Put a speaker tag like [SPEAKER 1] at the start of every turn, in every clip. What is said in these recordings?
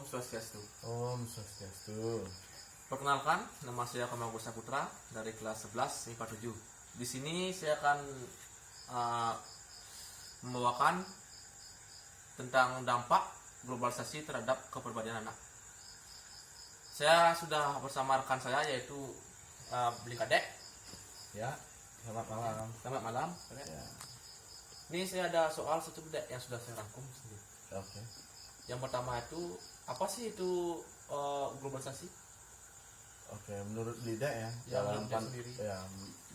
[SPEAKER 1] Om Swastiastu.
[SPEAKER 2] Om Swastiastu.
[SPEAKER 1] Perkenalkan, nama saya Kamagus Saputra dari kelas 11 IPA 7. Di sini saya akan membawakan tentang dampak globalisasi terhadap kepribadian anak. Saya sudah bersama rekan saya yaitu Beli Kadek.
[SPEAKER 2] Ya, selamat malam.
[SPEAKER 1] Selamat malam.
[SPEAKER 2] Ya.
[SPEAKER 1] Ini saya ada soal satu Dek yang sudah saya rangkum sendiri.
[SPEAKER 2] Oke.
[SPEAKER 1] Yang pertama itu apa sih itu globalisasi?
[SPEAKER 2] Oke, menurut Lidek ya,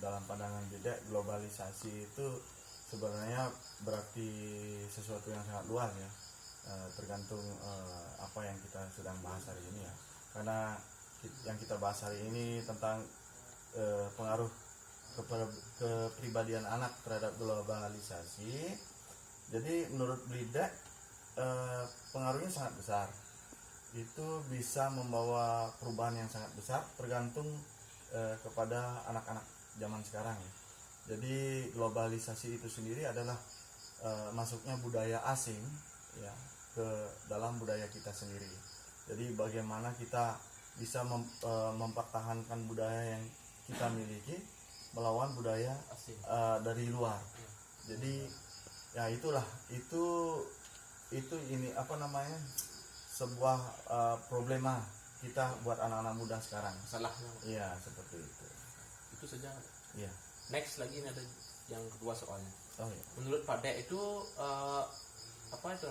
[SPEAKER 2] dalam pandangan Lidek, globalisasi itu sebenarnya berarti sesuatu yang sangat luas ya, tergantung apa yang kita sedang bahas hari ini ya. Karena yang kita bahas hari ini tentang pengaruh kepribadian anak terhadap globalisasi. Jadi menurut Lidek pengaruhnya sangat besar. Itu bisa membawa perubahan yang sangat besar tergantung kepada anak-anak zaman sekarang ya. Jadi globalisasi itu sendiri adalah masuknya budaya asing ya ke dalam budaya kita sendiri. Jadi bagaimana kita bisa mempertahankan budaya yang kita miliki melawan budaya
[SPEAKER 1] Asing.
[SPEAKER 2] Dari luar. Jadi ya itulah itu ini apa namanya, sebuah problema kita buat anak-anak muda sekarang.
[SPEAKER 1] Masalahnya.
[SPEAKER 2] Iya, seperti itu.
[SPEAKER 1] Itu saja.
[SPEAKER 2] Iya.
[SPEAKER 1] Next lagi ini ada yang kedua soalnya.
[SPEAKER 2] Oh iya.
[SPEAKER 1] Menurut Pak Dek itu apa itu?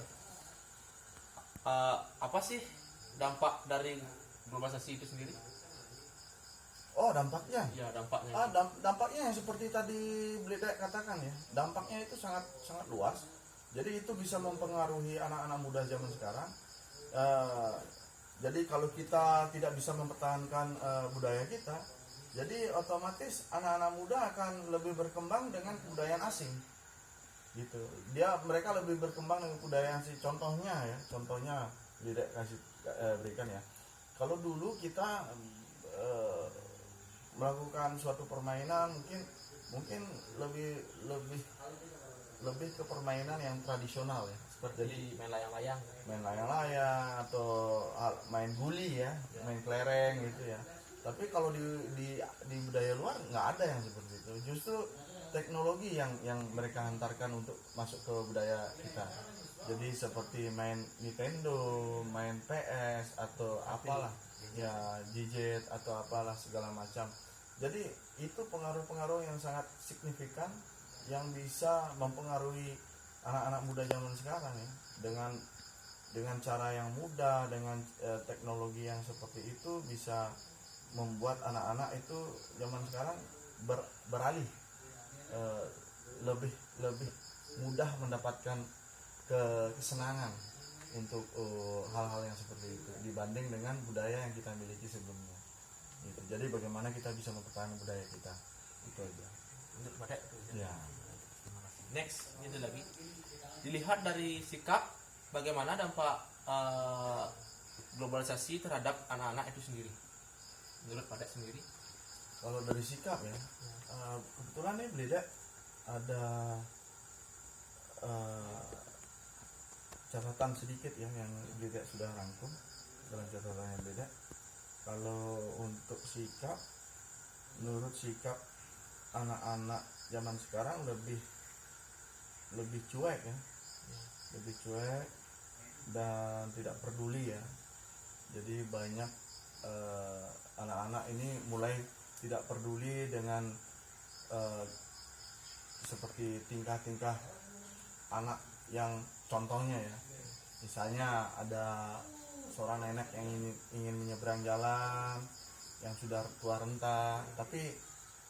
[SPEAKER 1] Apa sih dampak dari globalisasi itu sendiri?
[SPEAKER 2] Oh, dampaknya.
[SPEAKER 1] Ya, dampaknya.
[SPEAKER 2] Dampaknya yang seperti tadi Bledek katakan ya. Dampaknya itu sangat luas. Jadi itu bisa mempengaruhi anak-anak muda zaman sekarang. Jadi kalau kita tidak bisa mempertahankan budaya kita, jadi otomatis anak-anak muda akan lebih berkembang dengan kebudayaan asing. Gitu. Mereka lebih berkembang dengan kebudayaan asing. Contohnya Bledek kasih berikan ya. Kalau dulu kita melakukan suatu permainan mungkin lebih ke permainan yang tradisional ya, seperti
[SPEAKER 1] Jadi main layang-layang.
[SPEAKER 2] main layang-layang atau main guli ya, main kelereng gitu ya. Tapi kalau di budaya luar nggak ada yang seperti itu. Justru teknologi yang mereka hantarkan untuk masuk ke budaya kita. Jadi seperti main Nintendo, main PS atau apalah ya, gadget atau apalah segala macam. Jadi itu pengaruh-pengaruh yang sangat signifikan yang bisa mempengaruhi anak-anak muda zaman sekarang ya, dengan cara yang mudah, dengan teknologi yang seperti itu bisa membuat anak-anak itu zaman sekarang beralih lebih mudah mendapatkan kesenangan untuk hal-hal yang seperti itu dibanding dengan budaya yang kita miliki sebelumnya. Gitu. Jadi bagaimana kita bisa mempertahankan budaya kita, itu aja.
[SPEAKER 1] Menurut Pak Dek.
[SPEAKER 2] Ya.
[SPEAKER 1] Next, ini lagi. Dilihat dari sikap, bagaimana dampak globalisasi terhadap anak-anak itu sendiri. Menurut Pak Dek sendiri.
[SPEAKER 2] Kalau dari sikap ya, kebetulan nih Bledek ada catatan sedikit ya yang Bledek sudah rangkum dalam catatannya Bledek. Kalau untuk sikap, menurut sikap anak-anak zaman sekarang lebih cuek ya, lebih cuek dan tidak peduli ya. Jadi banyak anak-anak ini mulai tidak peduli dengan seperti tingkah-tingkah anak yang contohnya ya, misalnya ada seorang nenek yang ingin menyeberang jalan yang sudah tua renta, tapi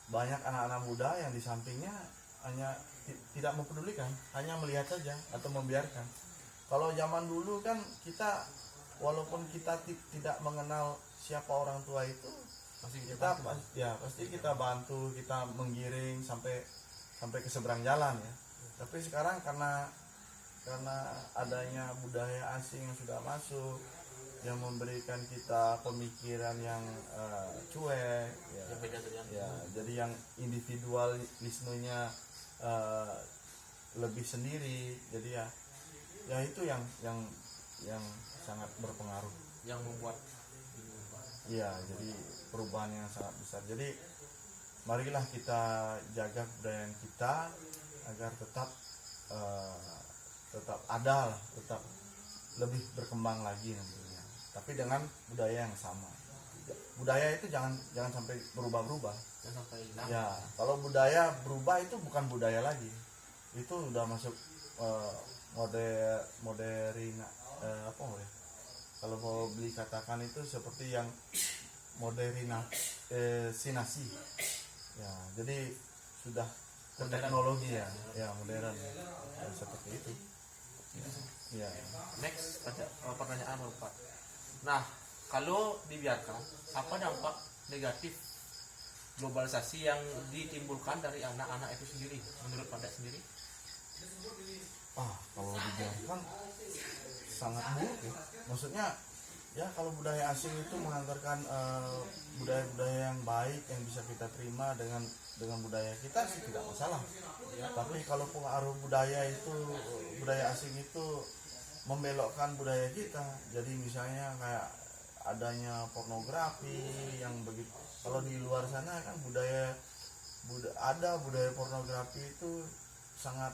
[SPEAKER 2] banyak anak-anak muda yang di sampingnya hanya tidak mempedulikan, hanya melihat saja atau membiarkan. Kalau zaman dulu kan kita, walaupun kita tidak mengenal siapa orang tua itu, pasti kita bantu, kita menggiring sampai ke seberang jalan ya. Tapi sekarang karena adanya budaya asing yang sudah masuk, yang memberikan kita pemikiran yang cuek ya, jadi yang individualismenya lebih sendiri. Jadi ya itu yang yang sangat berpengaruh.
[SPEAKER 1] yang membuat
[SPEAKER 2] Iya, jadi perubahan yang sangat besar. Jadi marilah kita jaga kebudayaan kita agar tetap tetap ada lah, tetap lebih berkembang lagi nantinya. Tapi dengan budaya yang sama. Budaya itu jangan sampai berubah-ubah.
[SPEAKER 1] yang sampai hilang.
[SPEAKER 2] Ya, kalau budaya berubah itu bukan budaya lagi. Itu udah masuk moderna apa ya? Kalau mau beli katakan itu seperti yang sinasi. Ya, jadi sudah ke
[SPEAKER 1] Modern.
[SPEAKER 2] teknologi ya, ya modern ya. Ya, seperti itu. Ya.
[SPEAKER 1] Next pertanyaan Bapak. Nah, kalau dibiarkan, apa dampak negatif globalisasi yang ditimbulkan dari anak-anak itu sendiri menurut Pak sendiri?
[SPEAKER 2] Kalau dibiarkan sangat buruk ya. Maksudnya ya kalau budaya asing itu mengantarkan budaya-budaya yang baik yang bisa kita terima dengan budaya kita sih tidak masalah. Ya, tapi kalau pengaruh budaya asing itu membelokkan budaya kita, jadi misalnya kayak adanya pornografi yang begitu. Kalau di luar sana kan budaya pornografi itu sangat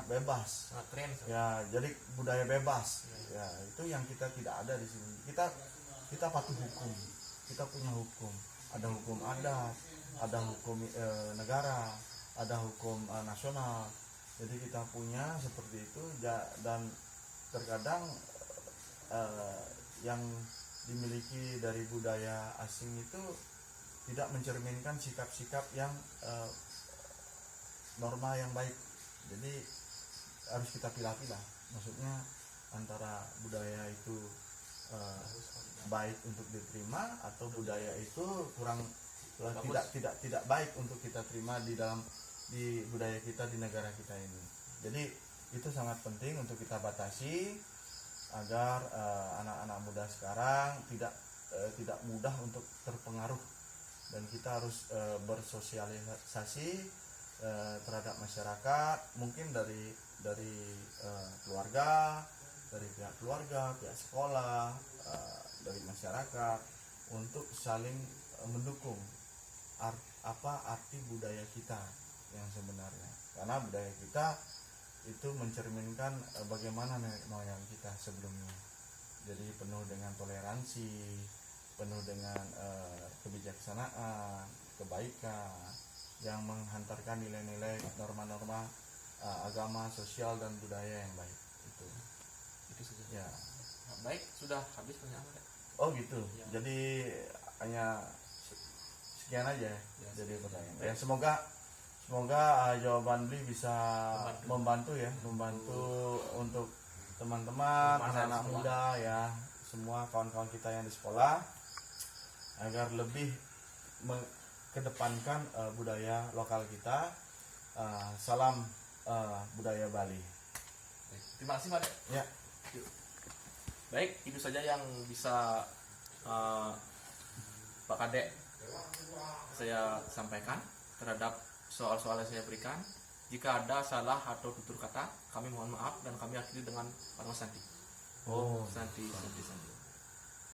[SPEAKER 2] bebas,
[SPEAKER 1] Sangat tren.
[SPEAKER 2] ya, jadi budaya bebas ya, itu yang kita tidak ada di sini. Kita patuh hukum, kita punya hukum, ada hukum adat, ada hukum negara, ada hukum nasional. Jadi kita punya seperti itu dan terkadang yang dimiliki dari budaya asing itu tidak mencerminkan sikap-sikap yang norma yang baik. Jadi harus kita pilah-pilah, maksudnya antara budaya itu baik untuk diterima atau budaya itu kurang tidak baik untuk kita terima di budaya kita, di negara kita ini. Jadi itu sangat penting untuk kita batasi agar anak-anak muda sekarang tidak mudah untuk terpengaruh, dan kita harus bersosialisasi terhadap masyarakat, mungkin dari keluarga, dari pihak keluarga, pihak sekolah, dari masyarakat, untuk saling mendukung arti budaya kita yang sebenarnya, karena budaya kita itu mencerminkan bagaimana nenek moyang kita sebelumnya. Jadi penuh dengan toleransi, penuh dengan kebijaksanaan, kebaikan, yang menghantarkan nilai-nilai, norma-norma agama, sosial, dan budaya yang baik. Itu
[SPEAKER 1] saja.
[SPEAKER 2] Ya.
[SPEAKER 1] Baik, sudah habis pertanyaan.
[SPEAKER 2] Oh gitu.
[SPEAKER 1] Ya.
[SPEAKER 2] Jadi hanya sekian aja ya.
[SPEAKER 1] Ya,
[SPEAKER 2] Jadi
[SPEAKER 1] sekian.
[SPEAKER 2] pertanyaan. Ya, semoga jawaban Bli bisa membantu untuk teman-teman, anak-anak muda ya, semua kawan-kawan kita yang di sekolah, agar lebih kedepankan budaya lokal kita. Salam budaya Bali.
[SPEAKER 1] Terima kasih Pak.
[SPEAKER 2] Ya.
[SPEAKER 1] Baik, itu saja yang bisa Pak Kadek saya sampaikan terhadap soal-soal yang saya berikan. Jika ada salah atau tutur kata, kami mohon maaf, dan kami akhiri dengan Pak Santi.
[SPEAKER 2] Oh,
[SPEAKER 1] Santi.